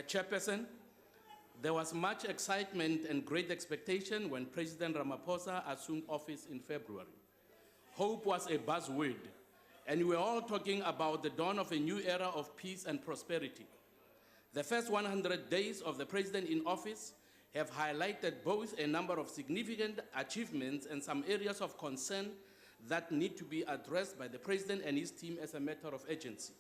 Chairperson, there was much excitement and great expectation when President Ramaphosa assumed office in February. Hope was a buzzword, and we were all talking about the dawn of a new era of peace and prosperity. The first 100 days of the President in office have highlighted both a number of significant achievements and some areas of concern that need to be addressed by the President and his team as a matter of urgency.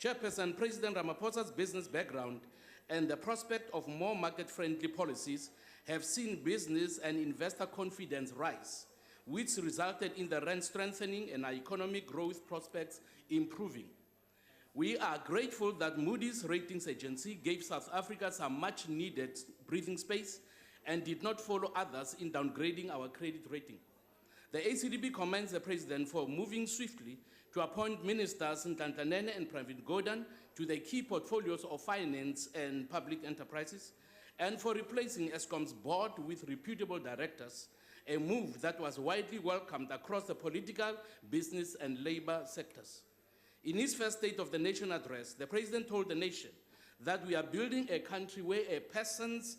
Chairperson, President Ramaphosa's business background and the prospect of more market-friendly policies have seen business and investor confidence rise, which resulted in the rand strengthening and our economic growth prospects improving. We are grateful that Moody's ratings agency gave South Africa some much-needed breathing space and did not follow others in downgrading our credit rating. The ACDP commends the President for moving swiftly to appoint ministers Ntantanene and Pravin Gordhan to the key portfolios of finance and public enterprises, and for replacing Eskom's board with reputable directors, a move that was widely welcomed across the political, business, and labor sectors. In his first State of the Nation address, the President told the nation that we are building a country where a person's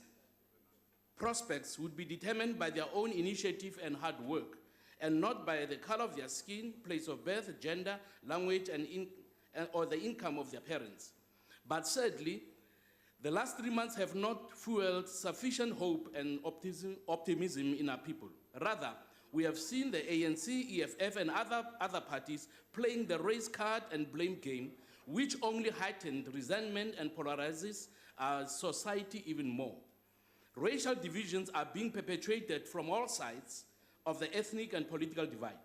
prospects would be determined by their own initiative and hard work, and not by the color of their skin, place of birth, gender, language, or the income of their parents. But sadly, the last 3 months have not fueled sufficient hope and optimism in our people. Rather, we have seen the ANC, EFF, and other parties playing the race card and blame game, which only heightened resentment and polarizes our society even more. Racial divisions are being perpetuated from all sides of the ethnic and political divide.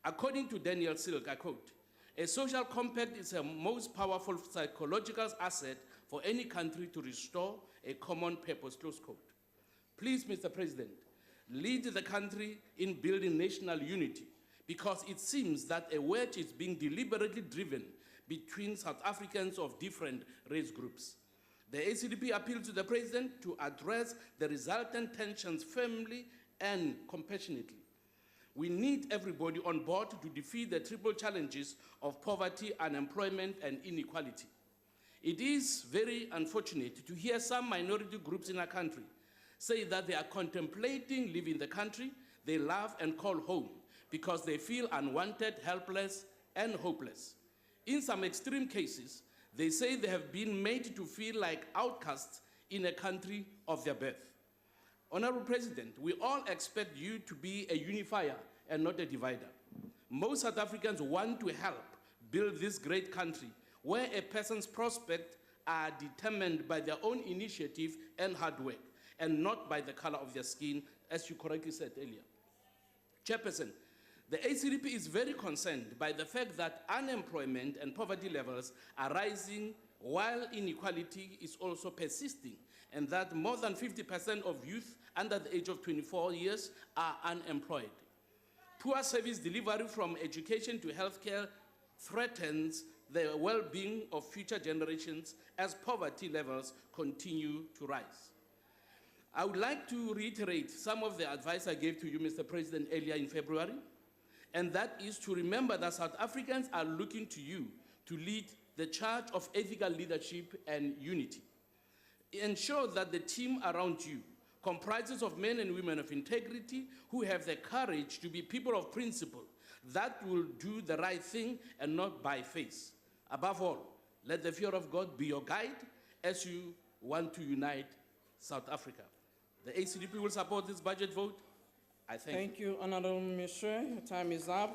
According to Daniel Silk, I quote, "A social compact is a most powerful psychological asset for any country to restore a common purpose," close quote. Please, Mr. President, lead the country in building national unity, because it seems that a wedge is being deliberately driven between South Africans of different race groups. The ACDP appeals to the President to address the resultant tensions firmly and compassionately. We need everybody on board to defeat the triple challenges of poverty, unemployment, and inequality. It is very unfortunate to hear some minority groups in our country say that they are contemplating leaving the country they love and call home because they feel unwanted, helpless, and hopeless. In some extreme cases, they say they have been made to feel like outcasts in a country of their birth. Honourable President, we all expect you to be a unifier and not a divider. Most South Africans want to help build this great country where a person's prospects are determined by their own initiative and hard work, and not by the color of their skin, as you correctly said earlier. Chairperson, the ACDP is very concerned by the fact that unemployment and poverty levels are rising while inequality is also persisting, and that more than 50% of youth under the age of 24 years are unemployed. Poor service delivery from education to healthcare threatens the well-being of future generations as poverty levels continue to rise. I would like to reiterate some of the advice I gave to you, Mr. President, earlier in February, and that is to remember that South Africans are looking to you to lead the charge of ethical leadership and unity. Ensure that the team around you comprises of men and women of integrity who have the courage to be people of principle that will do the right thing and not by face. Above all, let the fear of God be your guide as you want to unite South Africa. The ACDP will support this budget vote. I thank you. Thank you, Honourable Meshoe. Your time is up.